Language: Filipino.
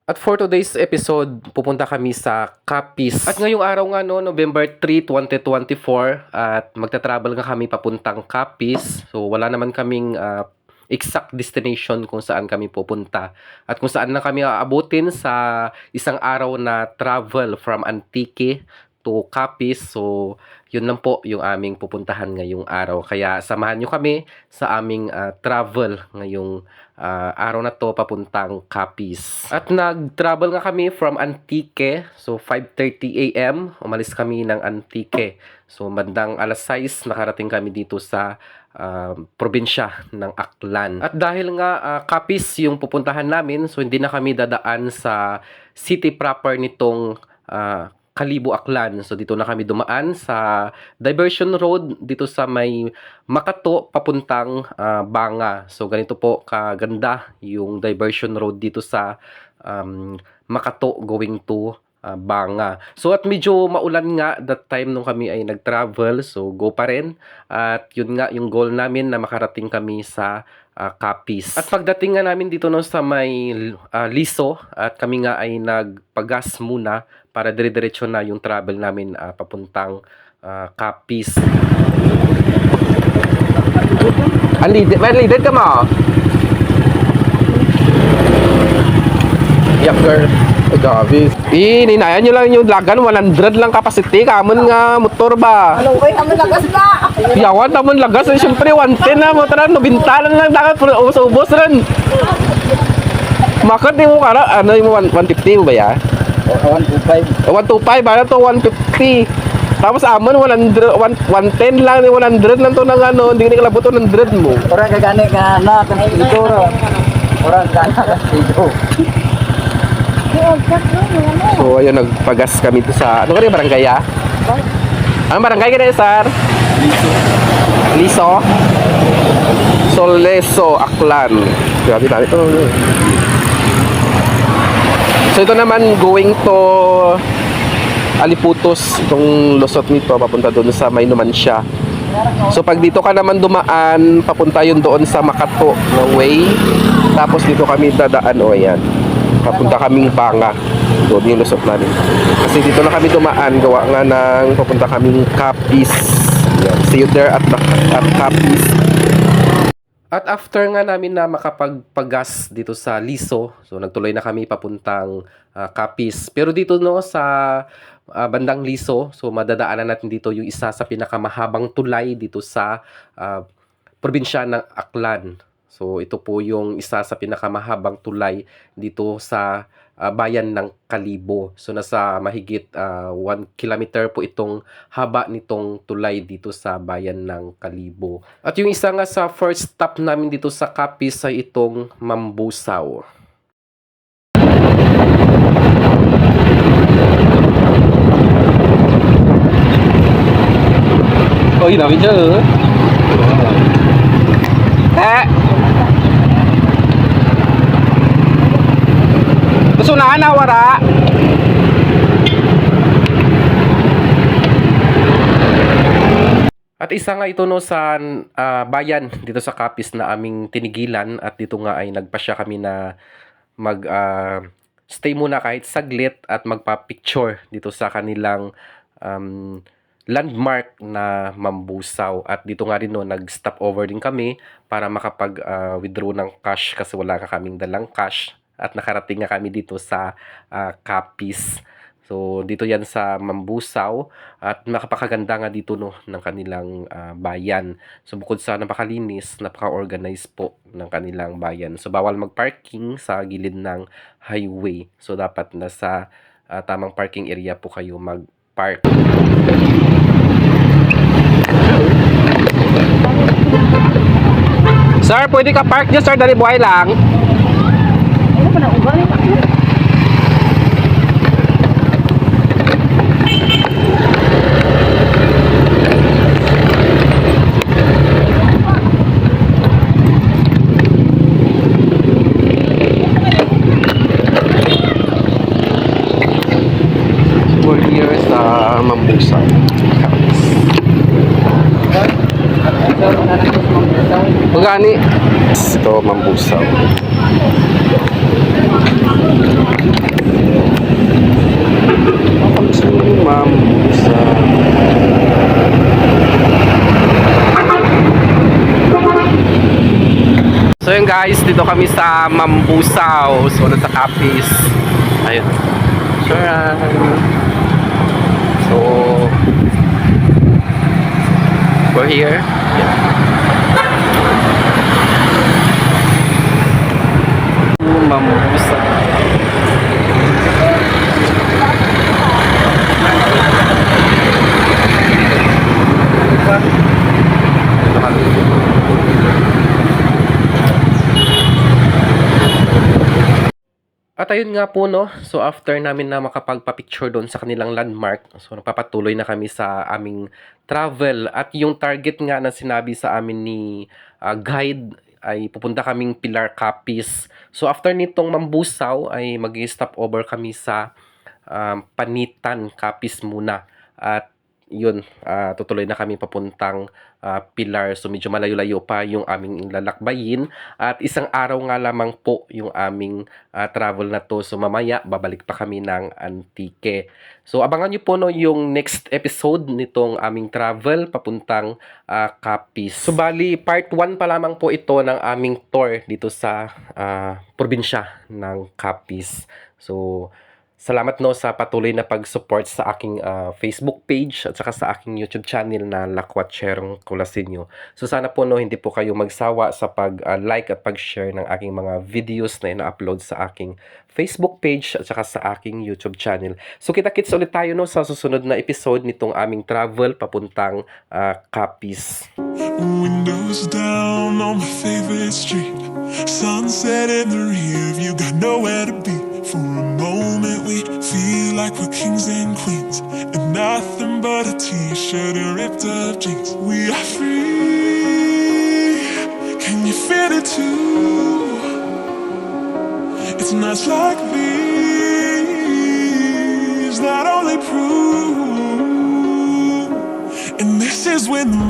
At for today's episode, pupunta kami sa Capiz. At ngayong araw nga no, November 3, 2024, at magta-travel nga kami papuntang Capiz. So wala naman kaming exact destination kung saan kami pupunta. At kung saan na kami aabutin sa isang araw na travel from Antique to Capiz. So yun lang po yung aming pupuntahan ngayong araw. Kaya samahan nyo kami sa aming travel ngayong araw na to papuntang Capiz. At nag-travel nga kami from Antique. So 5:30 AM umalis kami ng Antique. So bandang alas 6 nakarating kami dito sa probinsya ng Aklan. At dahil nga Capiz yung pupuntahan namin, so hindi na kami dadaan sa city proper nitong Kalibo, Aklan. So dito na kami dumaan sa diversion road dito sa may Makato papuntang Banga. So ganito po kaganda yung diversion road dito sa Makato going to Banga. So at medyo maulan nga that time nung kami ay nag-travel. So go pa rin. At yun nga yung goal namin na makarating kami sa Capiz. At pagdating nga namin dito no sa may Liso, at kami nga ay nagpagas muna para dire-diretso na yung travel namin papuntang Capiz. Leader ka mo? Yup, girl. Ay, gabi. Ninayan nyo lang yung lagan, 100 lang capacity. Kamon nga motor ba? Ano kayo? Kami lagas na! Yawan naman lagas. Siyempre, 110 na. Motor na, 90 lang dapat. Ubos rin. Makot mo kara. Ano yung 150 mo ba ya? 125. 125. Para to 150. Tapos amon 110 lang. 100 lang to ng ano. Hindi ka nilabot to 100 mo. Orang kagani ka na kan ito ro. Orang kana kan ito. So ayun, nagpagas kami to sa ano kaya barangay ya? Ang barangay ka na sir? Liso? Soleso, Aklan. Grabe dami to. So ito naman going to Aliputos, itong lusot nito papunta doon sa may Numancia. So pag dito ka naman dumaan, papunta yun doon sa Makato na way. Tapos dito kami dadaan, o ayan, papunta kaming Banga. Doon yung lusot namin. Kasi dito na kami dumaan, gawa nga ng papunta kaming Capiz. Ayan. See you there at Capiz. At after nga namin na makapagpagas dito sa Liso, so nagtuloy na kami papuntang Capiz. Pero dito no sa bandang Liso, so madadaanan natin dito yung isa sa pinakamahabang tulay dito sa probinsya ng Aklan. So ito po yung isa sa pinakamahabang tulay dito sa bayan ng Kalibo. So nasa mahigit 1 kilometer po itong haba nitong tulay dito sa bayan ng Kalibo. At yung isa nga sa first stop namin dito sa Capiz ay itong Mambusaw. Oh, ina video. Sunahan na wara. At isa nga ito no sa bayan dito sa Capiz na aming tinigilan, at dito nga ay nagpasya kami na mag stay muna kahit saglit at magpa-picture dito sa kanilang landmark na Mambusaw. At dito nga rin no, nag-stop over din kami para makapag-withdraw ng cash kasi wala ka kaming dalang cash. At nakarating nga kami dito sa Capiz. So dito yan sa Mambusaw, at napakaganda nga dito no ng kanilang bayan. So bukod sa napakalinis, napaka-organized po ng kanilang bayan. So bawal mag-parking sa gilid ng highway. So dapat nasa tamang parking area po kayo mag-park. Sir, pwede ka park dyan, sir. Dali buhay lang. Ano pa na ugali? 4 years sa Mambusaw. Magani? Ito, Mambusaw. Ayun guys, dito kami sa Mambusaw. So, sa Capiz. Ayun. Sure. So, we're here. Mambusaw. At ayun nga po no, so after namin na makapagpa-picture doon sa kanilang landmark, so napapatuloy na kami sa aming travel. At yung target nga na sinabi sa amin ni guide ay pupunta kaming Pilar Capiz. So after nitong Mambusaw ay mag-stop over kami sa Panitan Capiz muna. At yun, tutuloy na kami papuntang Pilar. So medyo malayo-layo pa yung aming lalakbayin. At isang araw nga lamang po yung aming travel na to. So mamaya, babalik pa kami ng Antique. So abangan nyo po no, yung next episode nitong aming travel papuntang Capiz. So bali, part 1 pa lamang po ito ng aming tour dito sa probinsya ng Capiz. So salamat no sa patuloy na pag-support sa aking Facebook page at saka sa aking YouTube channel na Lakwatcherong Colasinyo. So sana po no hindi po kayo magsawa sa pag-like at pag-share ng aking mga videos na ina-upload sa aking Facebook page at saka sa aking YouTube channel. So kita-kits ulit tayo no sa susunod na episode nitong aming travel papuntang Capiz. Windows down on my favorite street. Sunset in the rear view, got nowhere to be. For a moment we feel like we're kings and queens, and nothing but a t-shirt and ripped up jeans. We are free, can you feel it too? It's nights like these that only prove, and this is when the